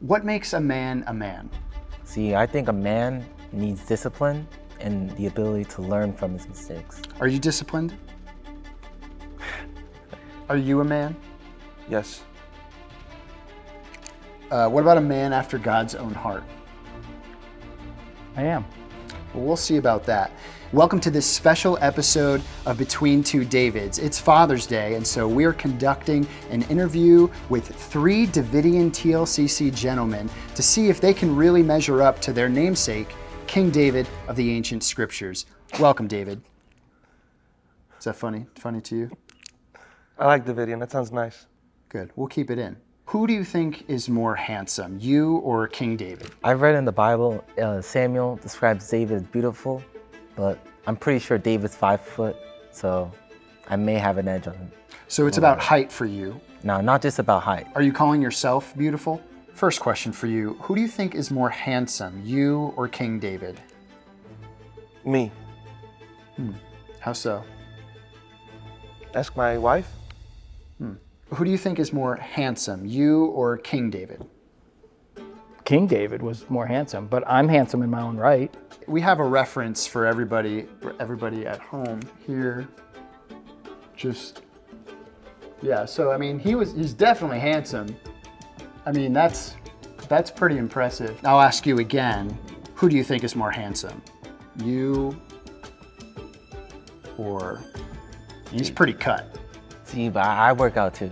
What makes a man a man? See, I think a man needs discipline and the ability to learn from his mistakes. Are you disciplined? Are you a man? Yes. What about a man after God's own heart? I am. Well, we'll see about that. Welcome to this special episode of Between Two Davids. It's Father's Day, and so we're conducting an interview with 3 Davidian TLCC gentlemen to see if they can really measure up to their namesake, King David of the ancient scriptures. Welcome, David. Is that funny? Funny to you? I like Davidian. That sounds nice. Good. We'll keep it in. Who do you think is more handsome, you or King David? I've read in the Bible, Samuel describes David as beautiful, but I'm pretty sure David's 5 foot, so I may have an edge on him. So it's about height for you. No, not just about height. Are you calling yourself beautiful? First question for you. Who do you think is more handsome, you or King David? Me. How so? Ask my wife. Who do you think is more handsome, you or King David? King David was more handsome, but I'm handsome in my own right. We have a reference for everybody at home here. So I mean, he's definitely handsome. I mean, that's pretty impressive. I'll ask you again, who do you think is more handsome? You or he's pretty cut. See, but I work out too.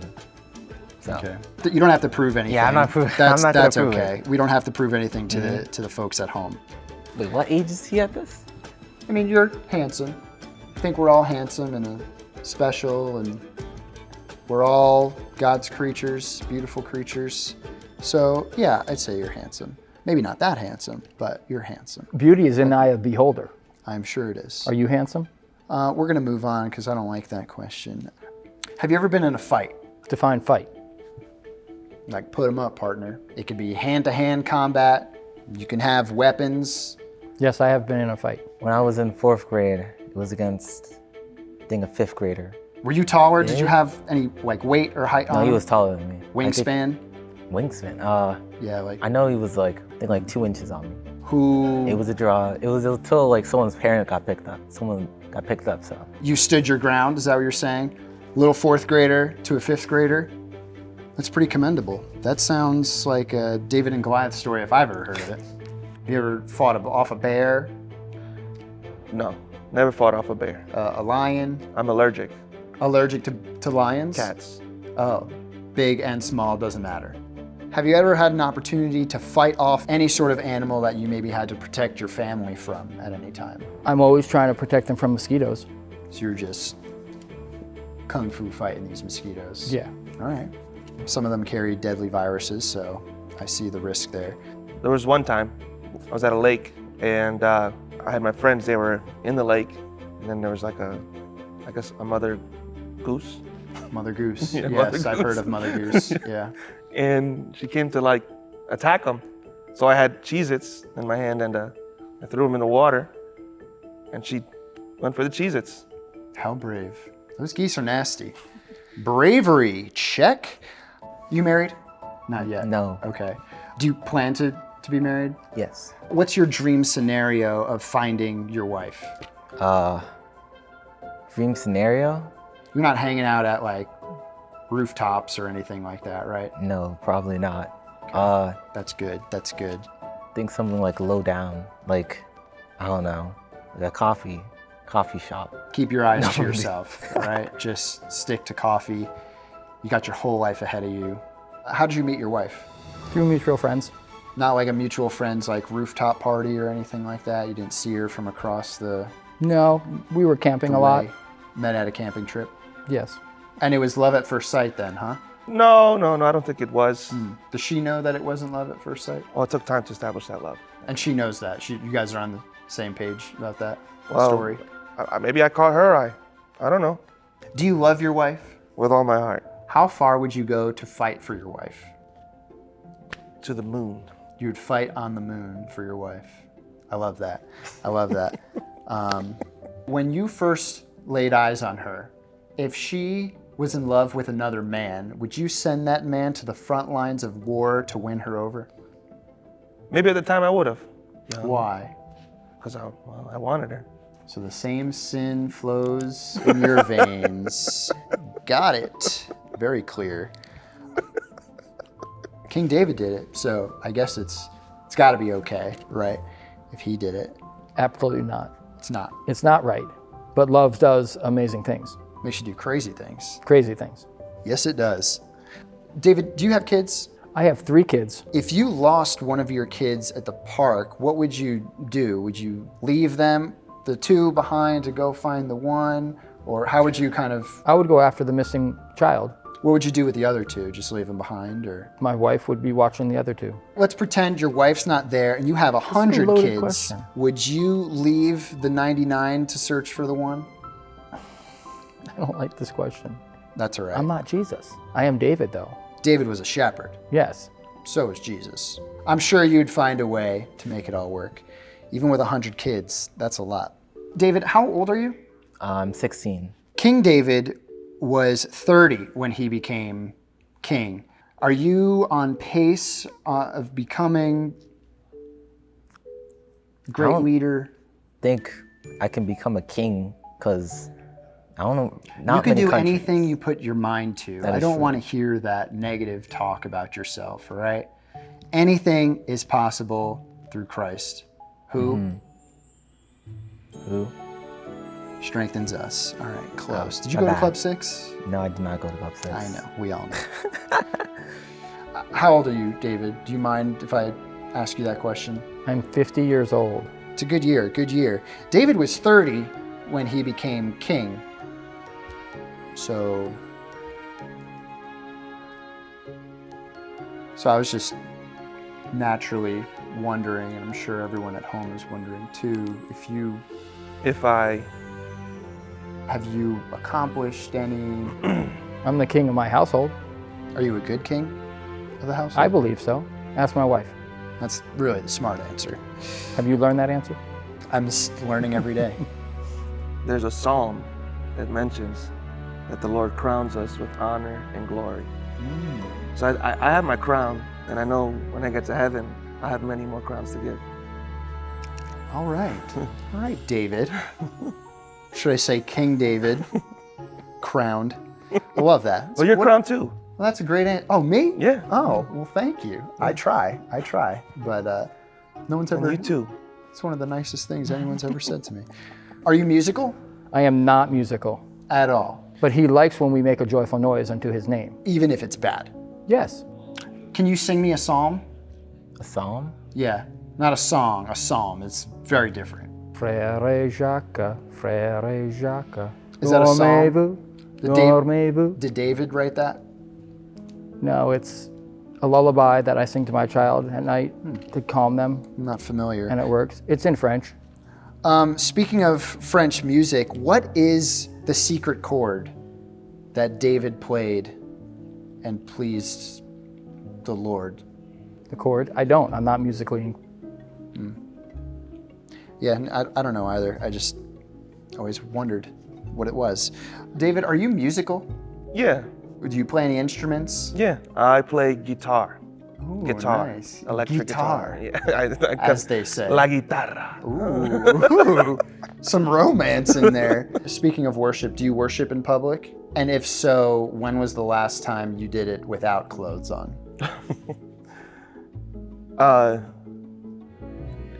So. Okay. You don't have to prove anything. Yeah, I'm not proving. That's I'm not that's gonna prove okay. it. We don't have to prove anything to the folks at home. Wait, what age is he at this? I mean, you're handsome. I think we're all handsome and special, and we're all God's creatures, beautiful creatures. So yeah, I'd say you're handsome. Maybe not that handsome, but you're handsome. Beauty is in the eye of the beholder. I'm sure it is. Are you handsome? We're gonna move on because I don't like that question. Have you ever been in a fight? Define fight. Like, put them up, partner. It could be hand-to-hand combat. You can have weapons. Yes, I have been in a fight. When I was in 4th grade, it was against, I think, a 5th grader. Were you taller? Did you have any like weight or height on No, he him? was taller than me. Wingspan? Wingspan? Yeah, like I know he was like 2 inches on me. who? It was a draw. It was until like someone's parent got picked up. Someone got picked up, so. You stood your ground, is that what you're saying? Little 4th grader to a 5th grader? That's pretty commendable. That sounds like a David and Goliath story if I've ever heard of it. Have you ever fought off a bear, No, never fought off a bear. a lion? I'm allergic. Allergic to lions? Cats. Oh, big and small, doesn't matter. Have you ever had an opportunity to fight off any sort of animal that you maybe had to protect your family from at any time? I'm always trying to protect them from mosquitoes. So you're just kung fu fighting these mosquitoes? Yeah. All right. Some of them carry deadly viruses, so I see the risk there. There was one time I was at a lake and I had my friends. They were in the lake, and then there was like a mother goose, Mother Goose. Yeah, Yes, Mother I've Goose. heard of Mother Goose. Yeah. and she came to like attack them. So I had Cheez-Its in my hand and I threw them in the water, and she went for the Cheez-Its. How brave. Those geese are nasty. Bravery, check. You married? Not yet. No. Okay. Do you plan to be married? Yes. What's your dream scenario of finding your wife? Dream scenario? You're not hanging out at like rooftops or anything like that, right? No, probably not. That's good. That's good. Think something like low down, like, I don't know, like a coffee shop. Keep your eyes to No. yourself, all right? Just stick to coffee. You got your whole life ahead of you. How did you meet your wife? Through mutual friends. Not like a mutual friend's like rooftop party or anything like that? You didn't see her from across the No, we were camping a lot. way? Met at a camping trip? Yes. And it was love at first sight then, huh? No, I don't think it was. Does she know that it wasn't love at first sight? Oh, it took time to establish that love. And she knows that. You guys are on the same page about that Well, story. Maybe I caught her eye. I don't know. Do you love your wife? With all my heart. How far would you go to fight for your wife? To the moon. You would fight on the moon for your wife. I love that. I love that. When you first laid eyes on her, if she was in love with another man, would you send that man to the front lines of war to win her over? Maybe at the time I would have. Why? Because I wanted her. So the same sin flows in your veins. Got it. Very clear. King David did it, so I guess it's got to be okay, right? If he did it. Absolutely not. It's not. It's not right. But love does amazing things, Makes you do crazy things. crazy things. Yes, it does. David, do you have kids? I have 3 kids. If you lost one of your kids at the park, what would you do? Would you leave them, the 2 behind, to go find the 1? Or how would you kind of, I would go after the missing child. what would you do with the other 2? Just leave them behind? Or My wife would be watching the other 2. let's pretend your wife's not there and you have 100 loaded kids. question. Would you leave the 99 to search for the 1? I don't like this question. That's all right. I'm not Jesus. I am David, though. David was a shepherd. Yes. So was Jesus. I'm sure you'd find a way to make it all work. Even with 100 kids, that's a lot. David, how old are you? I'm 16. King David was 30 when he became king. Are you on pace of becoming great don't- leader? Think I can become a king because I don't know. Not You can many do countries. anything you put your mind to. That I is don't true. want to hear that negative talk about yourself, all right? Anything is possible through Christ, who Mm-hmm. Who? strengthens us. All right, close. Did you my go to bad. Club 6? No, I did not go to Club 6. I know, we all know. How old are you, David? Do you mind if I ask you that question? I'm 50 years old. It's a good year, good year. David was 30 when he became king. So I was just naturally wondering, and I'm sure everyone at home is wondering too, If I have you accomplished any, I'm the king of my household. are you a good king of the house? I believe so. Ask my wife. That's really the smart answer. Have you learned that answer? I'm just learning every day. there's a psalm that mentions that the Lord crowns us with honor and glory. So I have my crown, and I know when I get to heaven, I have many more crowns to give. All right, David. Should I say King David, crowned? I love that. Well, you're What- crowned too. Well, that's a great answer. Oh, me? Yeah. Oh, well, thank you. I try, but no one's And ever. you too. It's one of the nicest things anyone's ever said to me. Are you musical I am not musical, at all? but he likes when we make a joyful noise unto his name. Even if it's bad. Yes. Can you sing me a psalm? A psalm? Yeah, not a song, a psalm. It's very different. Frère Jacques, Frère Jacques. Is that a song? Dormez-vous, Did Dave- dormez-vous. Did David write that? No, it's a lullaby that I sing to my child at night to calm them, I'm not familiar. and it works. It's in French. Speaking of French music, what is the secret chord that David played and pleased the Lord? The chord. I don't. I'm not musically. Yeah, I don't know either. I just always wondered what it was. David, are you musical? Yeah, Do you play any instruments? yeah. I play guitar. Ooh, Guitar. nice. Electric guitar. Yeah. As they say. La guitarra. Ooh, some romance in there. Speaking of worship, do you worship in public? And if so, when was the last time you did it without clothes on?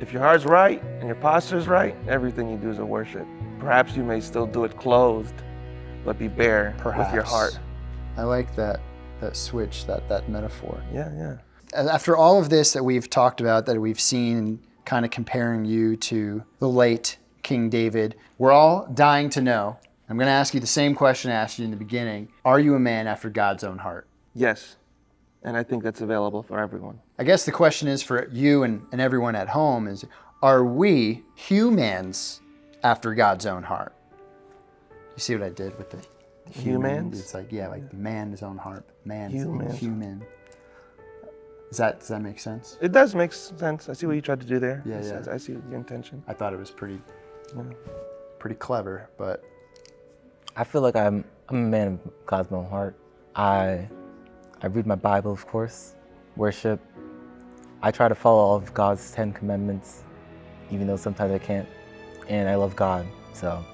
If your heart's right and your posture's right, everything you do is a worship. Perhaps you may still do it clothed, but be bare with your Perhaps. heart. I like that switch, that metaphor. Yeah, yeah. After all of this that we've talked about, that we've seen, kind of comparing you to the late King David, we're all dying to know. I'm going to ask you the same question I asked you in the beginning. Are you a man after God's own heart? Yes. And I think that's available for everyone. I guess the question is for you and everyone at home is, are we humans after God's own heart? You see what I did with the Humans? It's like, yeah, like the man his own heart. Man, Humans. human. Does that make sense? It does make sense. I see what you tried to do there. Yeah, yeah. I see your intention. I thought it was pretty clever, but I feel like I'm a man of God's own heart. I read my Bible, of course, worship, I try to follow all of God's 10 commandments, even though sometimes I can't. And I love God, so.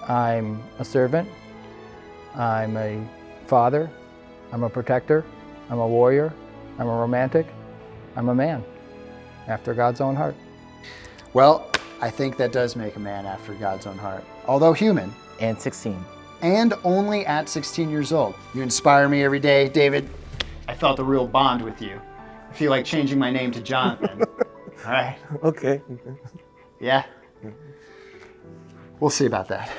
I'm a servant. I'm a father. I'm a protector. I'm a warrior. I'm a romantic. I'm a man after God's own heart. Well, I think that does make a man after God's own heart, although human, And 16. and only at 16 years old. You inspire me every day, David. I felt a real bond with you. I feel like changing my name to Jonathan. All right. Okay. Yeah. We'll see about that.